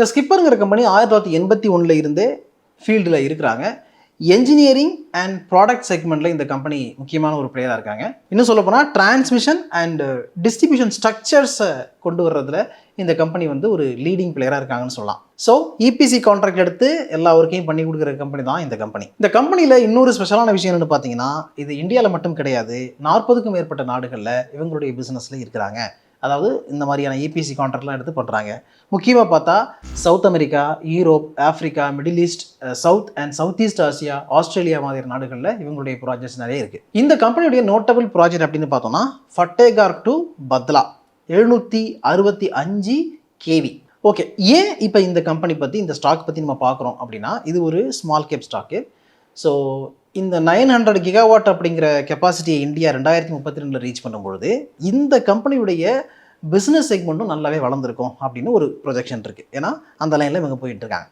இந்த ஸ்கிப்பருங்கிற கம்பெனி 1981 இருந்தே ஃபீல்டில் இருக்கிறாங்க. என்ஜினியரிங் அண்ட் ப்ராடக்ட் செக்மெண்ட்டில் இந்த கம்பெனி முக்கியமான ஒரு பிளேயராக இருக்காங்க. இன்னும் சொல்லப்போனால் டிரான்ஸ்மிஷன் அண்ட் டிஸ்ட்ரிபியூஷன் ஸ்ட்ரக்சர்ஸை கொண்டு வர்றதுல இந்த கம்பெனி வந்து ஒரு லீடிங் பிளேயராக இருக்காங்கன்னு சொல்லலாம். ஸோ இபிசி கான்ட்ராக்ட் எடுத்து எல்லா ஒர்க்கையும் பண்ணி கொடுக்குற கம்பெனி தான் இந்த கம்பெனி. இந்த கம்பெனியில் இன்னொரு ஸ்பெஷலான விஷயம் என்னென்னு பார்த்தீங்கன்னா, இது இந்தியாவில் மட்டும் கிடையாது, 40க்கும் மேற்பட்ட நாடுகளில் இவங்களுடைய பிஸ்னஸில் இருக்கிறாங்க. அதாவது இந்த மாதிரியான இபிசி கான்ட்ராக்ட்லாம் எடுத்து பண்ணுறாங்க. முக்கியமாக பார்த்தா South America, Europe, Africa, Middle East, South and South East Asia, Australia மாதிரி நாடுகளில் இவங்களுடைய ப்ராஜெக்ட்ஸ் நிறைய இருக்குது. இந்த கம்பெனியுடைய நோட்டபிள் ப்ராஜெக்ட் அப்படின்னு பார்த்தோம்னா ஃபட்டேகார் டு பத்லா 765 கேவி. ஓகே, ஏன் இப்போ இந்த கம்பெனி பற்றி, இந்த ஸ்டாக் பற்றி நம்ம பார்க்குறோம் அப்படின்னா, இது ஒரு ஸ்மால் கேப் ஸ்டாக்கு. ஸோ இந்த 900 கிகாவாட் அப்படிங்கிற கெப்பாசிட்டியை இந்தியா 2032 ரீச் பண்ணும்பொழுது இந்த கம்பெனியுடைய பிஸ்னஸ் செக்மெண்ட்டும் நல்லாவே வளர்ந்துருக்கும் அப்படின்னு ஒரு ப்ரொஜெக்ஷன் இருக்குது. ஏன்னா அந்த லைனில் இவங்க போயிட்டு இருக்காங்க.